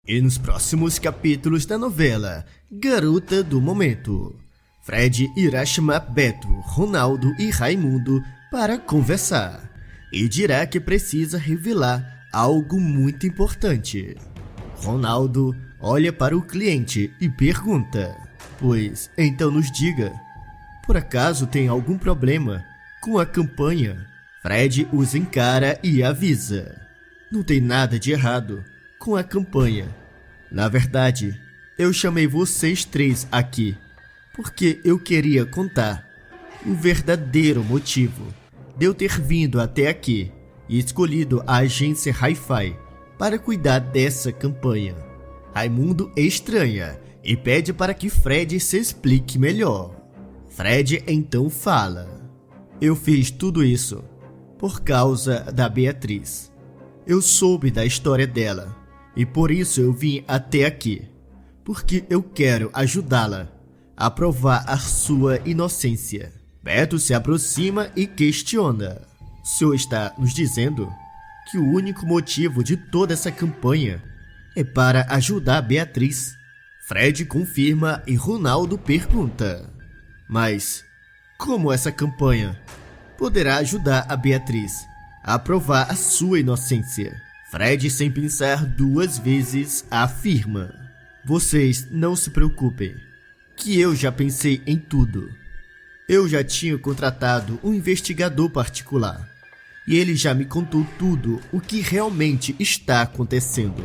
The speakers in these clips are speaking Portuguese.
E nos próximos capítulos da novela Garota do Momento, Fred irá chamar Beto, Ronaldo e Raimundo para conversar e dirá que precisa revelar algo muito importante. Ronaldo olha para o cliente e pergunta: "Pois, então nos diga, por acaso tem algum problema com a campanha?" Fred os encara e avisa: "Não tem nada de errado com a campanha. Na verdade, eu chamei vocês três aqui porque eu queria contar o verdadeiro motivo de eu ter vindo até aqui e escolhido a agência Hi-Fi para cuidar dessa campanha." Raimundo estranha e pede para que Fred se explique melhor. Fred então fala: "Eu fiz tudo isso por causa da Beatriz. Eu soube da história dela e por isso eu vim até aqui, porque eu quero ajudá-la a provar a sua inocência." Beto se aproxima e questiona: "O senhor está nos dizendo que o único motivo de toda essa campanha é para ajudar a Beatriz?" Fred confirma e Ronaldo pergunta: "Mas como essa campanha poderá ajudar a Beatriz a provar a sua inocência?" Fred, sem pensar duas vezes, afirma: "Vocês não se preocupem, que eu já pensei em tudo. Eu já tinha contratado um investigador particular e ele já me contou tudo o que realmente está acontecendo."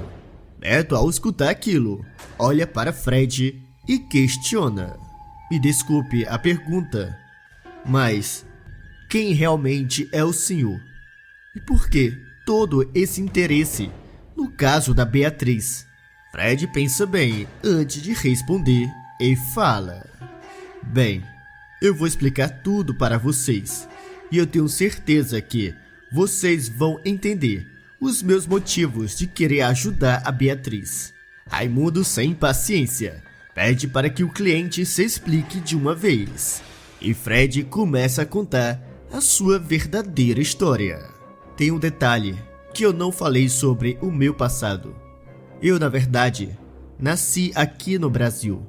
Beto, ao escutar aquilo, olha para Fred e questiona: "Me desculpe a pergunta, mas quem realmente é o senhor? E por que todo esse interesse no caso da Beatriz?" Fred pensa bem antes de responder e fala: "Bem, eu vou explicar tudo para vocês e eu tenho certeza que vocês vão entender os meus motivos de querer ajudar a Beatriz." Raimundo, sem paciência, pede para que o cliente se explique de uma vez e Fred começa a contar a sua verdadeira história. "Tem um detalhe que eu não falei sobre o meu passado. Eu, na verdade, nasci aqui no Brasil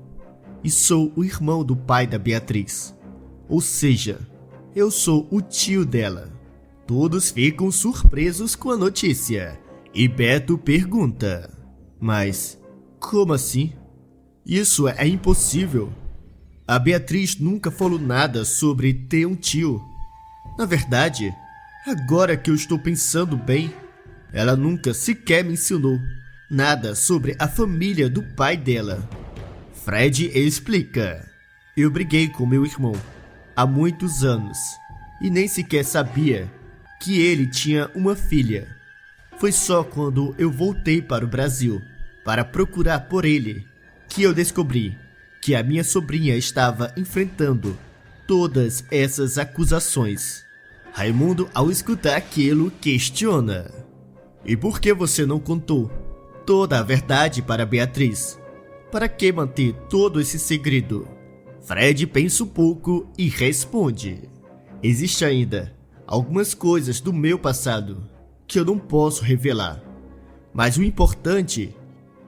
e sou o irmão do pai da Beatriz. Ou seja, eu sou o tio dela." Todos ficam surpresos com a notícia e Beto pergunta: "Mas como assim? Isso é impossível. A Beatriz nunca falou nada sobre ter um tio. Na verdade, agora que eu estou pensando bem, ela nunca sequer mencionou nada sobre a família do pai dela." Fred explica: "Eu briguei com meu irmão há muitos anos e nem sequer sabia que ele tinha uma filha. Foi só quando eu voltei para o Brasil para procurar por ele que eu descobri que a minha sobrinha estava enfrentando todas essas acusações." Raimundo, ao escutar aquilo, questiona: "E por que você não contou toda a verdade para Beatriz? Para que manter todo esse segredo?" Fred pensa um pouco e responde: "Existe ainda algumas coisas do meu passado que eu não posso revelar. Mas o importante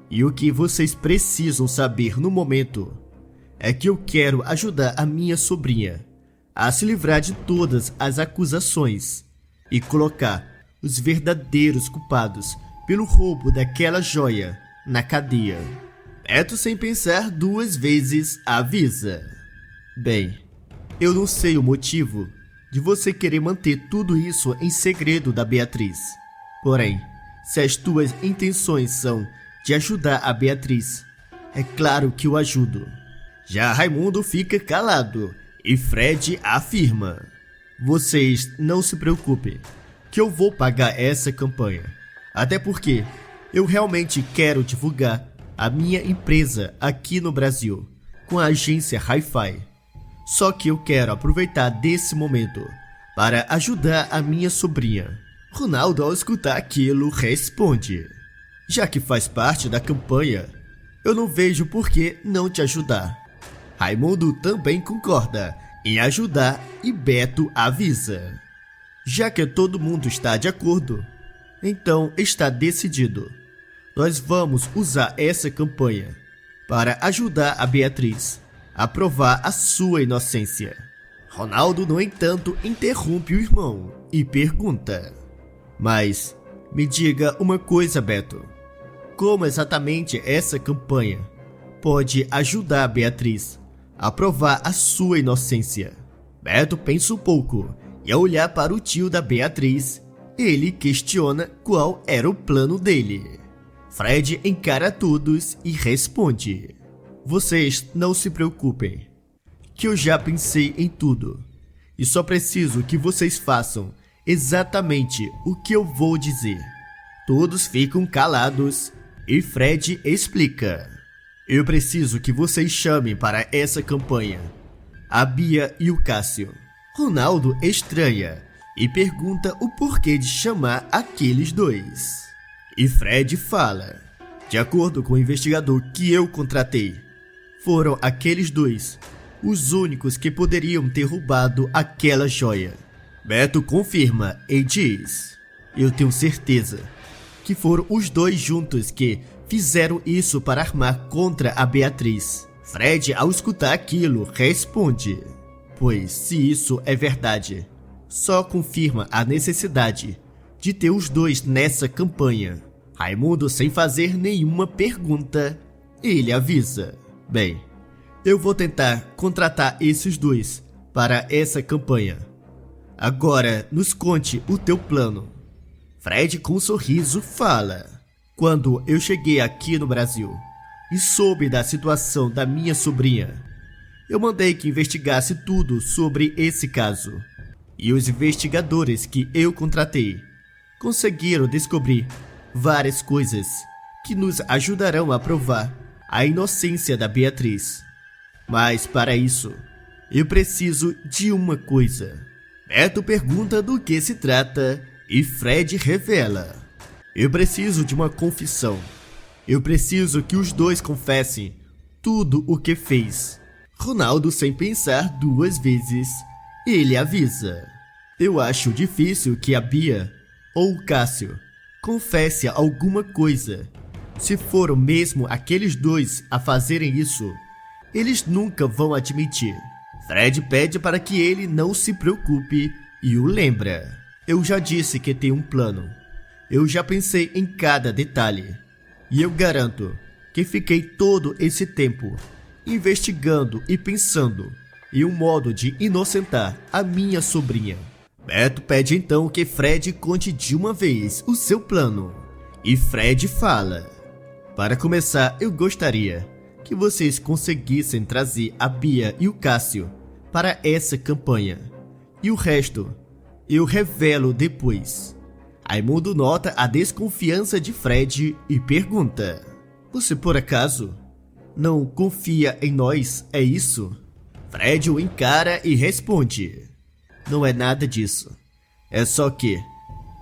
e o que vocês precisam saber no momento é que eu quero ajudar a minha sobrinha a se livrar de todas as acusações e colocar os verdadeiros culpados pelo roubo daquela joia na cadeia." Beto, sem pensar duas vezes, avisa: "Bem, eu não sei o motivo de você querer manter tudo isso em segredo da Beatriz. Porém, se as tuas intenções são de ajudar a Beatriz, é claro que eu ajudo." Já Raimundo fica calado e Fred afirma: "Vocês não se preocupem, que eu vou pagar essa campanha. Até porque eu realmente quero divulgar a minha empresa aqui no Brasil com a agência Hi-Fi. Só que eu quero aproveitar desse momento para ajudar a minha sobrinha." Ronaldo, ao escutar aquilo, responde: "Já que faz parte da campanha, eu não vejo por que não te ajudar." Raimundo também concorda em ajudar e Beto avisa: "Já que todo mundo está de acordo, então está decidido. Nós vamos usar essa campanha para ajudar a Beatriz a provar a sua inocência. Ronaldo, no entanto, interrompe o irmão e pergunta: mas me diga uma coisa, Beto. Como exatamente essa campanha pode ajudar a Beatriz a provar a sua inocência? Beto pensa um pouco e, ao olhar para o tio da Beatriz, ele questiona qual era o plano dele. Fred encara todos e responde: vocês não se preocupem, que eu já pensei em tudo e só preciso que vocês façam exatamente o que eu vou dizer. Todos ficam calados e Fred explica: eu preciso que vocês chamem para essa campanha a Bia e o Cássio. Ronaldo estranha e pergunta o porquê de chamar aqueles dois. E Fred fala: de acordo com o investigador que eu contratei, foram aqueles dois os únicos que poderiam ter roubado aquela joia. Beto confirma e diz: eu tenho certeza que foram os dois juntos que fizeram isso para armar contra a Beatriz. Fred, ao escutar aquilo, responde: pois se isso é verdade, só confirma a necessidade de ter os dois nessa campanha. Raimundo, sem fazer nenhuma pergunta, ele avisa: bem, eu vou tentar contratar esses dois para essa campanha. Agora, nos conte o teu plano. Fred, com um sorriso, fala: quando eu cheguei aqui no Brasil e soube da situação da minha sobrinha, eu mandei que investigasse tudo sobre esse caso. E os investigadores que eu contratei conseguiram descobrir várias coisas que nos ajudarão a provar a inocência da Beatriz. Mas para isso, eu preciso de uma coisa. Beto pergunta do que se trata e Fred revela: eu preciso de uma confissão. Eu preciso que os dois confessem tudo o que fez. Ronaldo, sem pensar duas vezes, ele avisa: eu acho difícil que a Bia ou o Cássio confesse alguma coisa. Se foram mesmo aqueles dois a fazerem isso, eles nunca vão admitir. Fred pede para que ele não se preocupe e o lembra: eu já disse que tem um plano. Eu já pensei em cada detalhe. E eu garanto que fiquei todo esse tempo investigando e pensando em um modo de inocentar a minha sobrinha. Beto pede então que Fred conte de uma vez o seu plano. E Fred fala: para começar, eu gostaria que vocês conseguissem trazer a Bia e o Cássio para essa campanha. E o resto eu revelo depois. Raimundo nota a desconfiança de Fred e pergunta: você por acaso não confia em nós, é isso? Fred o encara e responde: não é nada disso. É só que,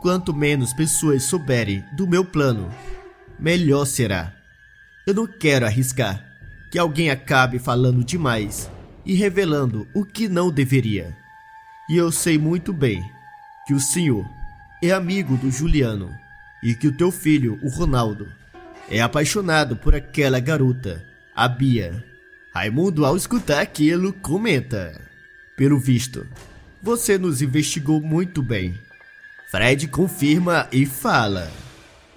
quanto menos pessoas souberem do meu plano, melhor será. Eu não quero arriscar que alguém acabe falando demais e revelando o que não deveria. E eu sei muito bem que o senhor é amigo do Juliano e que o teu filho, o Ronaldo, é apaixonado por aquela garota, a Bia. Raimundo, ao escutar aquilo, comenta: pelo visto, você nos investigou muito bem. Fred confirma e fala: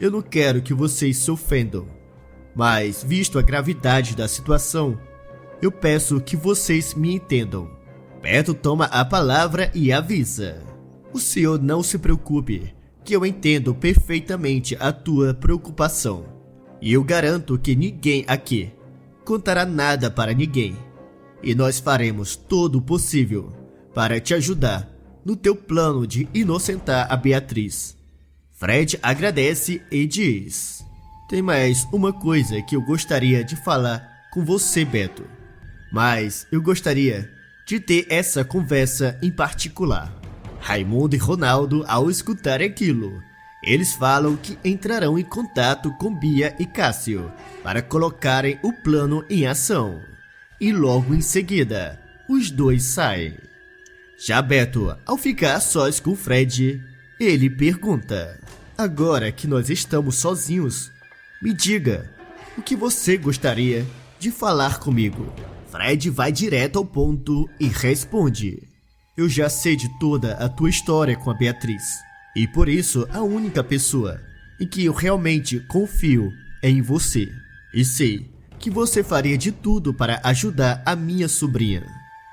eu não quero que vocês se ofendam, mas visto a gravidade da situação, eu peço que vocês me entendam. Beto toma a palavra e avisa: o senhor não se preocupe, que eu entendo perfeitamente a tua preocupação. E eu garanto que ninguém aqui contará nada para ninguém. E nós faremos todo o possível para te ajudar no teu plano de inocentar a Beatriz. Fred agradece e diz: tem mais uma coisa que eu gostaria de falar com você, Beto. Mas eu gostaria de ter essa conversa em particular. Raimundo e Ronaldo, ao escutar aquilo, eles falam que entrarão em contato com Bia e Cássio para colocarem o plano em ação. E logo em seguida, os dois saem. Já Beto, ao ficar sós com Fred, ele pergunta: agora que nós estamos sozinhos, Me diga, o que você gostaria de falar comigo? Fred vai direto ao ponto e responde: eu já sei de toda a tua história com a Beatriz. E por isso, a única pessoa em que eu realmente confio é em você. E sei que você faria de tudo para ajudar a minha sobrinha.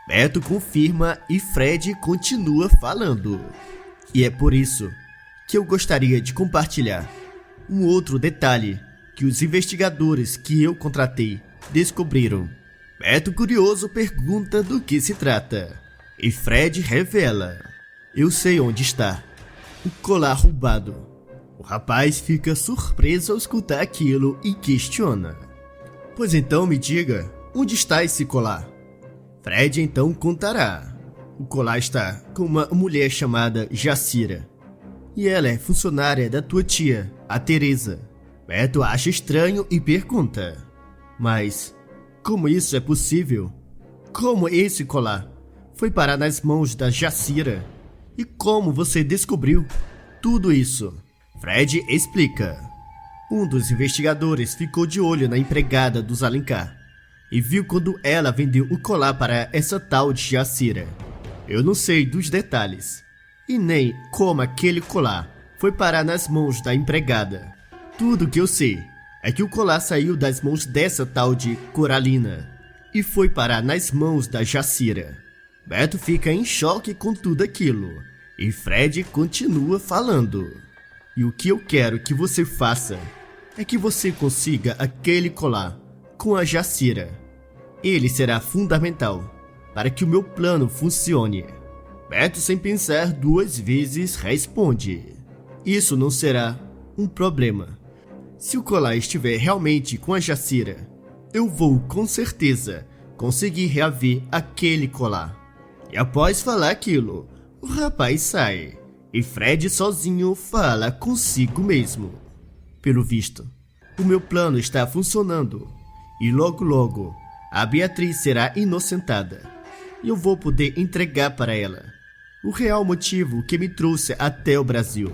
Beto confirma e Fred continua falando. E é por isso que eu gostaria de compartilhar um outro detalhe que os investigadores que eu contratei descobriram. Beto, curioso, pergunta do que se trata. E Fred revela: eu sei onde está o colar roubado. O rapaz fica surpreso ao escutar aquilo e questiona: pois então me diga, onde está esse colar? Fred então contará. O colar está com uma mulher chamada Jacira. E ela é funcionária da tua tia, a Teresa. Beto acha estranho e pergunta: mas como isso é possível? Como esse colar foi parar nas mãos da Jacira? E como você descobriu tudo isso? Fred explica. Um dos investigadores ficou de olho na empregada dos Alencar e viu quando ela vendeu o colar para essa tal de Jacira. Eu não sei dos detalhes e nem como aquele colar foi parar nas mãos da empregada. Tudo que eu sei é que o colar saiu das mãos dessa tal de Coralina e foi parar nas mãos da Jacira. Beto fica em choque com tudo aquilo e Fred continua falando. E o que eu quero que você faça é que você consiga aquele colar com a Jacira. Ele será fundamental para que o meu plano funcione. Beto, sem pensar duas vezes, responde: isso não será um problema. Se o colar estiver realmente com a Jacira, eu vou com certeza conseguir reaver aquele colar. E após falar aquilo, o rapaz sai e Fred sozinho fala consigo mesmo. Pelo visto, o meu plano está funcionando e logo logo a Beatriz será inocentada e eu vou poder entregar para ela o real motivo que me trouxe até o Brasil.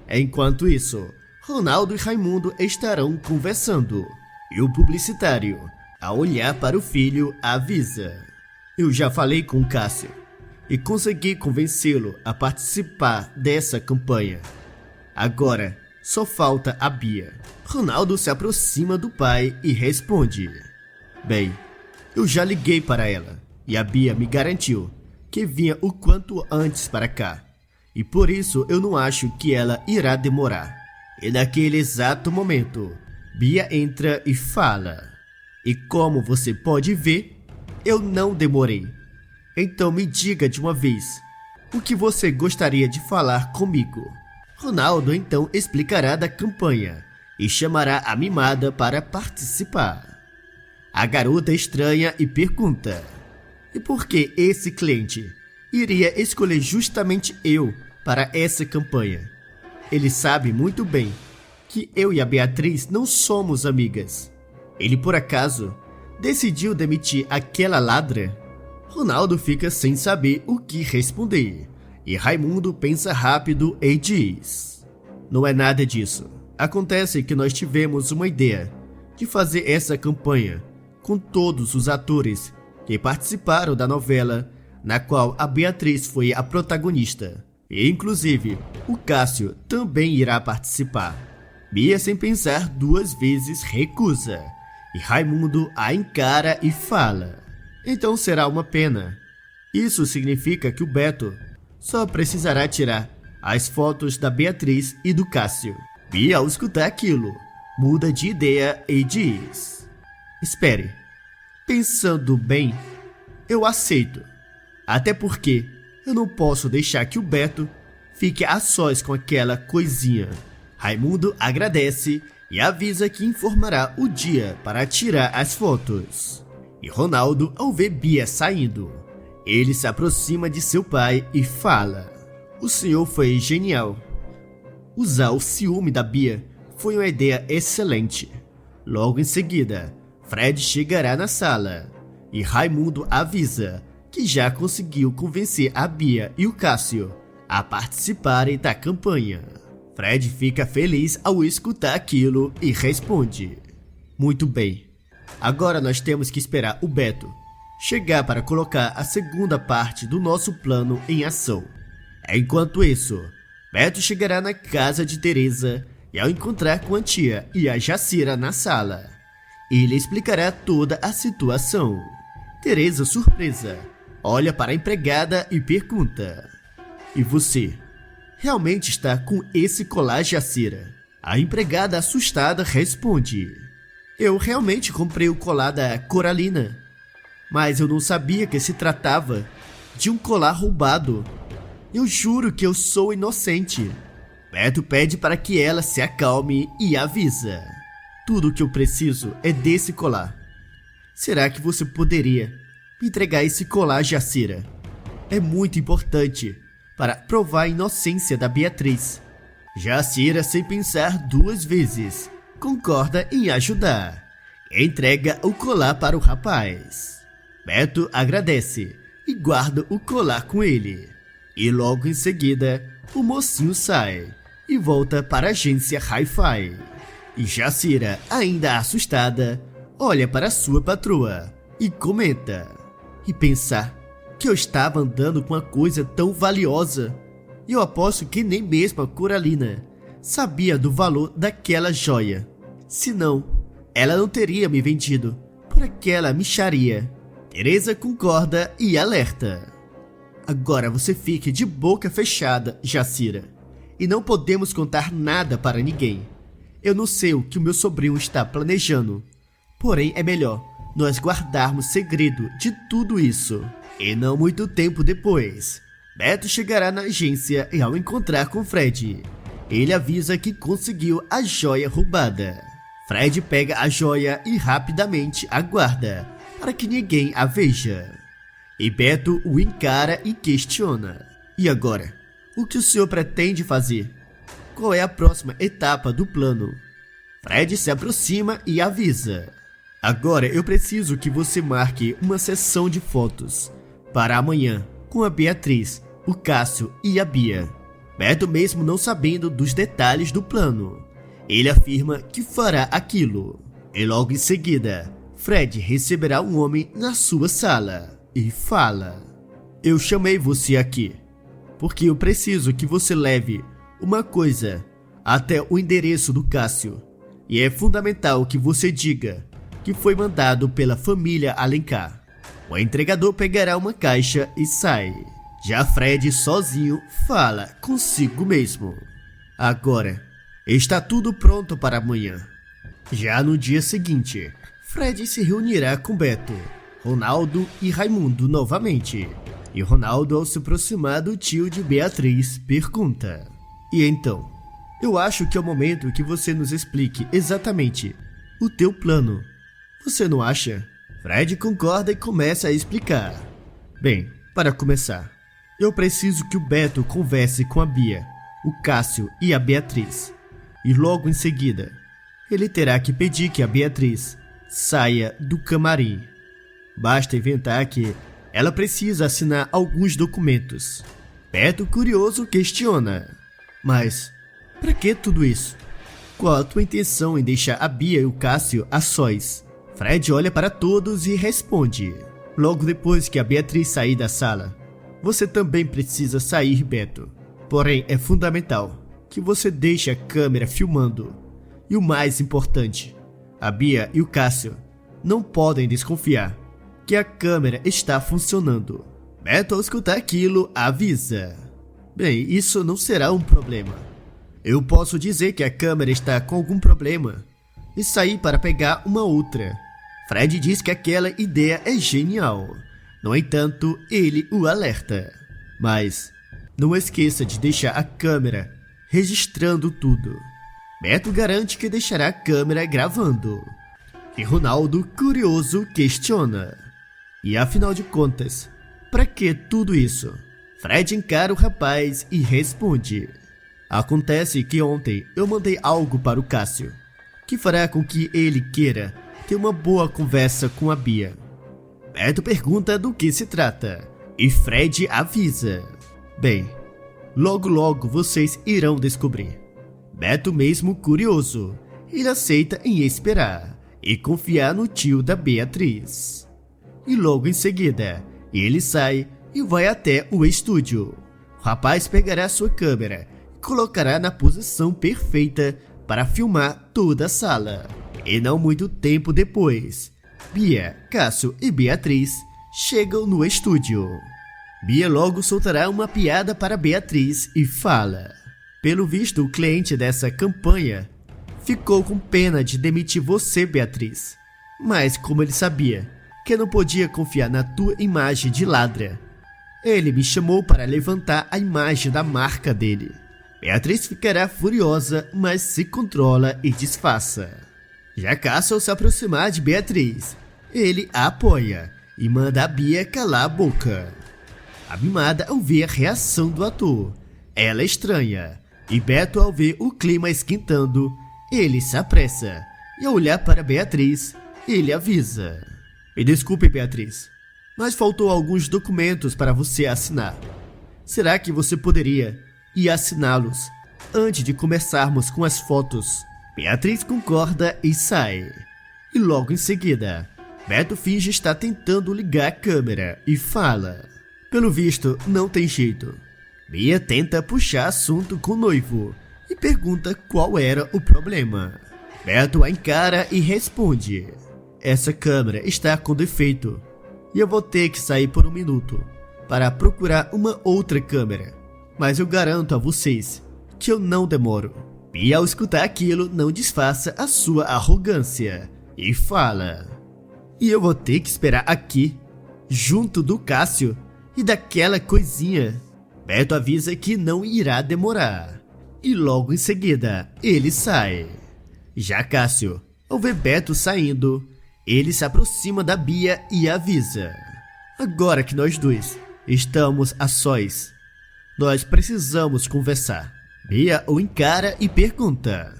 Enquanto isso, Ronaldo e Raimundo estarão conversando e o publicitário, ao olhar para o filho, avisa: eu já falei com o Cássio e consegui convencê-lo a participar dessa campanha. Agora só falta a Bia. Ronaldo se aproxima do pai e responde: bem, eu já liguei para ela e a Bia me garantiu que vinha o quanto antes para cá. E por isso eu não acho que ela irá demorar. E naquele exato momento, Bia entra e fala: e como você pode ver, eu não demorei. Então me diga de uma vez, o que você gostaria de falar comigo? Ronaldo então explicará da campanha e chamará a mimada para participar. A garota estranha e pergunta: e por que esse cliente iria escolher justamente eu para essa campanha? Ele sabe muito bem que eu e a Beatriz não somos amigas. Ele por acaso decidiu demitir aquela ladra? Ronaldo fica sem saber o que responder e Raimundo pensa rápido e diz: não é nada disso. Acontece que nós tivemos uma ideia de fazer essa campanha com todos os atores que participaram da novela na qual a Beatriz foi a protagonista. E inclusive, o Cássio também irá participar. Bia, sem pensar duas vezes, recusa. E Raimundo a encara e fala: então será uma pena. Isso significa que o Beto só precisará tirar as fotos da Beatriz e do Cássio. Bia, ao escutar aquilo, muda de ideia e diz: espere, pensando bem, eu aceito. Até porque eu não posso deixar que o Beto fique a sós com aquela coisinha. Raimundo agradece e avisa que informará o dia para tirar as fotos. E Ronaldo, ao ver Bia saindo, ele se aproxima de seu pai e fala: o senhor foi genial. Usar o ciúme da Bia foi uma ideia excelente. Logo em seguida, Fred chegará na sala e Raimundo avisa que já conseguiu convencer a Bia e o Cássio a participarem da campanha. Fred fica feliz ao escutar aquilo e responde: muito bem, agora nós temos que esperar o Beto chegar para colocar a segunda parte do nosso plano em ação. Enquanto isso, Beto chegará na casa de Teresa e ao encontrar com a tia e a Jacira na sala, ele explicará toda a situação. Teresa, surpresa, olha para a empregada e pergunta: e você realmente está com esse colar, Jacira? A empregada assustada responde: eu realmente comprei o colar da Coralina, mas eu não sabia que se tratava de um colar roubado. Eu juro que eu sou inocente. Beto pede para que ela se acalme e avisa: tudo o que eu preciso é desse colar. Será que você poderia me entregar esse colar, Jacira? É muito importante para provar a inocência da Beatriz. Jacira, sem pensar duas vezes, concorda em ajudar. Entrega o colar para o rapaz. Beto agradece e guarda o colar com ele. E logo em seguida, o mocinho sai e volta para a agência Hi-Fi. E Jacira, ainda assustada, olha para sua patroa e comenta: e pensar que eu estava andando com uma coisa tão valiosa. Eu aposto que nem mesmo a Coralina sabia do valor daquela joia. Senão, ela não teria me vendido por aquela mixaria. Teresa concorda e alerta: agora você fique de boca fechada, Jacira, e não podemos contar nada para ninguém. Eu não sei o que o meu sobrinho está planejando, porém é melhor nós guardarmos segredo de tudo isso. E não muito tempo depois, Beto chegará na agência e ao encontrar com Fred, ele avisa que conseguiu a joia roubada. Fred pega a joia e rapidamente a guarda para que ninguém a veja. E Beto o encara e questiona: e agora? O que o senhor pretende fazer? Qual é a próxima etapa do plano? Fred se aproxima e avisa: agora eu preciso que você marque uma sessão de fotos para amanhã com a Beatriz, o Cássio e a Bia. Beto, mesmo não sabendo dos detalhes do plano, ele afirma que fará aquilo. E logo em seguida, Fred receberá um homem na sua sala e fala: eu chamei você aqui porque eu preciso que você leve uma coisa até o endereço do Cássio. E é fundamental que você diga que foi mandado pela família Alencar. O entregador pegará uma caixa e sai. Já Fred, sozinho, fala consigo mesmo: agora está tudo pronto para amanhã. Já no dia seguinte, Fred se reunirá com Beto, Ronaldo e Raimundo novamente. E Ronaldo, ao se aproximar do tio de Beatriz, pergunta: e então? Eu acho que é o momento que você nos explique exatamente o teu plano. Você não acha? Fred concorda e começa a explicar. Bem, para começar, eu preciso que o Beto converse com a Bia, o Cássio e a Beatriz. E logo em seguida, ele terá que pedir que a Beatriz saia do camarim. Basta inventar que ela precisa assinar alguns documentos. Beto, curioso, questiona: mas para que tudo isso? Qual a tua intenção em deixar a Bia e o Cássio a sós? Fred olha para todos e responde: logo depois que a Beatriz sair da sala, você também precisa sair, Beto. Porém, é fundamental que você deixe a câmera filmando. E o mais importante, a Bia e o Cássio não podem desconfiar que a câmera está funcionando. Beto, ao escutar aquilo, avisa: bem, isso não será um problema. Eu posso dizer que a câmera está com algum problema e sair para pegar uma outra. Fred diz que aquela ideia é genial. No entanto, ele o alerta: mas não esqueça de deixar a câmera registrando tudo. Beto garante que deixará a câmera gravando. E Ronaldo, curioso, questiona: e afinal de contas, para que tudo isso? Fred encara o rapaz e responde: acontece que ontem eu mandei algo para o Cássio, que fará com que ele queira ter uma boa conversa com a Bia. Beto pergunta do que se trata, e Fred avisa: bem, logo logo vocês irão descobrir. Beto, mesmo curioso, ele aceita em esperar e confiar no tio da Beatriz. E logo em seguida, ele sai e vai até o estúdio. O rapaz pegará sua câmera e colocará na posição perfeita para filmar toda a sala. E não muito tempo depois, Bia, Cássio e Beatriz chegam no estúdio. Bia logo soltará uma piada para Beatriz e fala: pelo visto, o cliente dessa campanha ficou com pena de demitir você, Beatriz. Mas como ele sabia que não podia confiar na tua imagem de ladra, ele me chamou para levantar a imagem da marca dele. Beatriz ficará furiosa, mas se controla e disfarça. Já Cássio, ao se aproximar de Beatriz, ele a apoia e manda a Bia calar a boca. A mimada, ao ver a reação do ator, ela estranha, e Beto, ao ver o clima esquentando, ele se apressa e, ao olhar para Beatriz, ele avisa: me desculpe, Beatriz, mas faltou alguns documentos para você assinar. Será que você poderia ir assiná-los antes de começarmos com as fotos? Beatriz concorda e sai. E logo em seguida, Beto finge estar tentando ligar a câmera e fala: pelo visto, não tem jeito. Bia tenta puxar assunto com o noivo e pergunta qual era o problema. Beto a encara e responde: essa câmera está com defeito e eu vou ter que sair por um minuto para procurar uma outra câmera. Mas eu garanto a vocês que eu não demoro. Bia, ao escutar aquilo, não disfarça a sua arrogância e fala: e eu vou ter que esperar aqui, junto do Cássio e daquela coisinha. Beto avisa que não irá demorar. E logo em seguida, ele sai. Já Cássio, ao ver Beto saindo, ele se aproxima da Bia e avisa: agora que nós dois estamos a sós, nós precisamos conversar. Bia o encara e pergunta: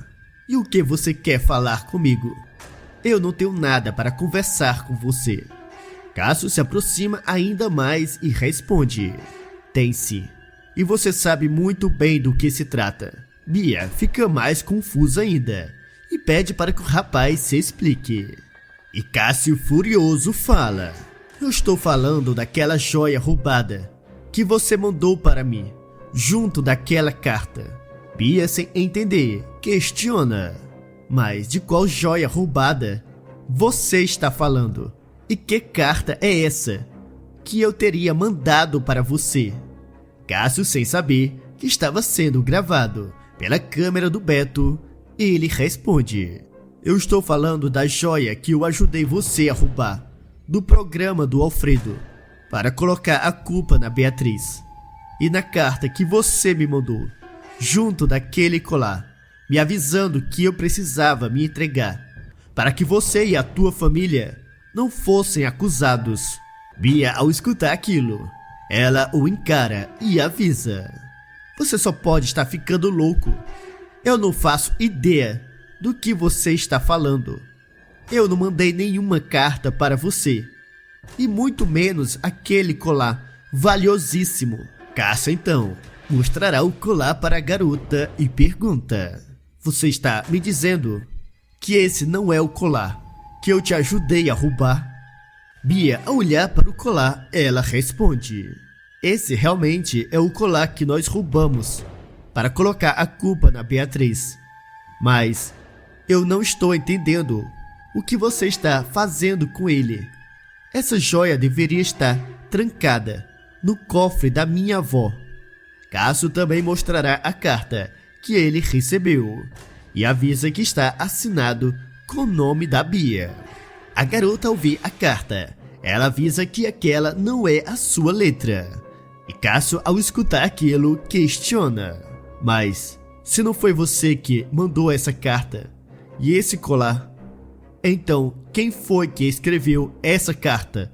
e o que você quer falar comigo? Eu não tenho nada para conversar com você. Cássio se aproxima ainda mais e responde: tem sim, e você sabe muito bem do que se trata. Bia fica mais confusa ainda e pede para que o rapaz se explique. E Cássio, furioso, fala: eu estou falando daquela joia roubada que você mandou para mim, junto daquela carta. Bia, sem entender, questiona: mas de qual joia roubada você está falando? E que carta é essa que eu teria mandado para você? Cássio, sem saber que estava sendo gravado pela câmera do Beto, ele responde: eu estou falando da joia que eu ajudei você a roubar do programa do Alfredo para colocar a culpa na Beatriz. E na carta que você me mandou, junto daquele colar, me avisando que eu precisava me entregar para que você e a tua família não fossem acusados. Bia, ao escutar aquilo, ela o encara e avisa: você só pode estar ficando louco. Eu não faço ideia do que você está falando. Eu não mandei nenhuma carta para você, e muito menos aquele colar valiosíssimo. Cássio então mostrará o colar para a garota e pergunta: você está me dizendo que esse não é o colar que eu te ajudei a roubar? Bia, ao olhar para o colar, ela responde: esse realmente é o colar que nós roubamos para colocar a culpa na Beatriz. Mas eu não estou entendendo o que você está fazendo com ele. Essa joia deveria estar trancada no cofre da minha avó. Cássio também mostrará a carta que ele recebeu e avisa que está assinado com o nome da Bia. A garota, ao ver a carta, ela avisa que aquela não é a sua letra. E Cássio, ao escutar aquilo, questiona: mas se não foi você que mandou essa carta e esse colar, então quem foi que escreveu essa carta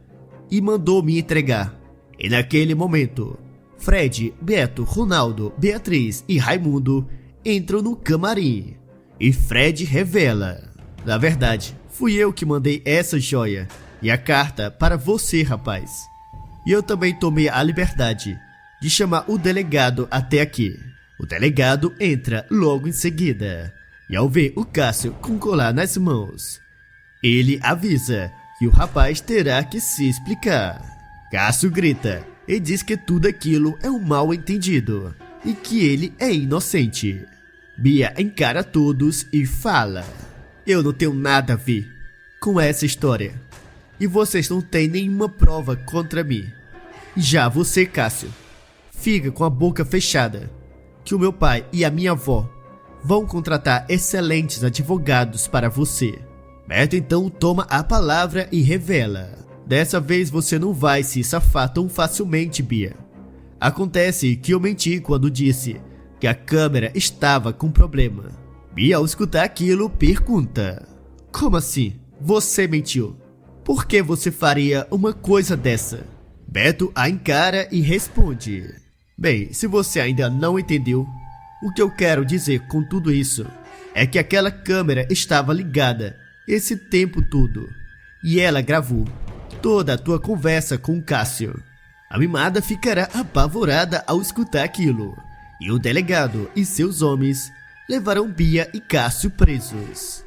e mandou me entregar? E naquele momento, Fred, Beto, Ronaldo, Beatriz e Raimundo entram no camarim. E Fred revela: na verdade, fui eu que mandei essa joia e a carta para você, rapaz. E eu também tomei a liberdade de chamar o delegado até aqui. O delegado entra logo em seguida, e ao ver o Cássio com colar nas mãos, ele avisa que o rapaz terá que se explicar. Cássio grita e diz que tudo aquilo é um mal-entendido e que ele é inocente. Bia encara todos e fala: eu não tenho nada a ver com essa história, e vocês não têm nenhuma prova contra mim. Já você, Cássio, fica com a boca fechada, que o meu pai e a minha avó vão contratar excelentes advogados para você. Beto então toma a palavra e revela: dessa vez você não vai se safar tão facilmente, Bia. Acontece que eu menti quando disse que a câmera estava com problema. Bia, ao escutar aquilo, pergunta: como assim? Você mentiu? Por que você faria uma coisa dessa? Beto a encara e responde: bem, se você ainda não entendeu, o que eu quero dizer com tudo isso é que aquela câmera estava ligada esse tempo todo e ela gravou toda a tua conversa com o Cássio. A mimada ficará apavorada ao escutar aquilo, e o delegado e seus homens levarão Bia e Cássio presos.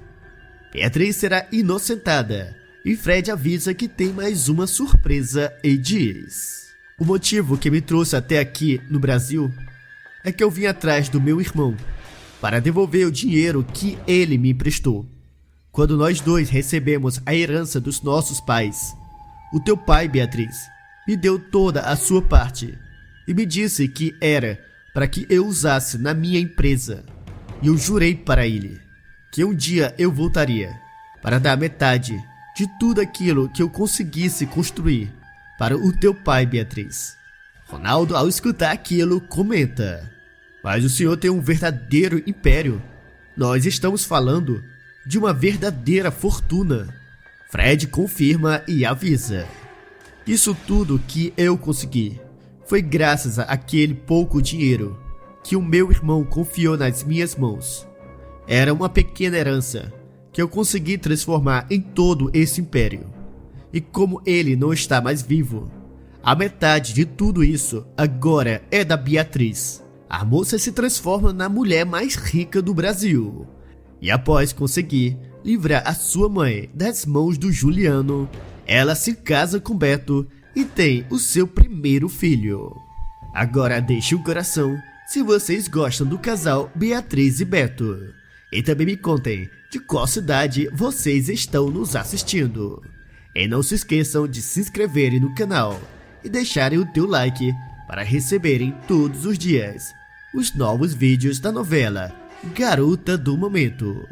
Beatriz será inocentada e Fred avisa que tem mais uma surpresa e diz: o motivo que me trouxe até aqui no Brasil é que eu vim atrás do meu irmão para devolver o dinheiro que ele me emprestou. Quando nós dois recebemos a herança dos nossos pais, o teu pai, Beatriz, me deu toda a sua parte e me disse que era para que eu usasse na minha empresa. E eu jurei para ele que um dia eu voltaria para dar metade de tudo aquilo que eu conseguisse construir para o teu pai, Beatriz. Ronaldo, ao escutar aquilo, comenta: mas o senhor tem um verdadeiro império. Nós estamos falando de uma verdadeira fortuna. Fred confirma e avisa: isso tudo que eu consegui foi graças àquele pouco dinheiro que o meu irmão confiou nas minhas mãos. Era uma pequena herança que eu consegui transformar em todo esse império. E como ele não está mais vivo, a metade de tudo isso agora é da Beatriz. A moça se transforma na mulher mais rica do Brasil. E após conseguir livrar a sua mãe das mãos do Juliano, ela se casa com Beto e tem o seu primeiro filho. Agora deixe o coração se vocês gostam do casal Beatriz e Beto. E também me contem de qual cidade vocês estão nos assistindo. E não se esqueçam de se inscreverem no canal e deixarem o teu like para receberem todos os dias os novos vídeos da novela Garota do Momento.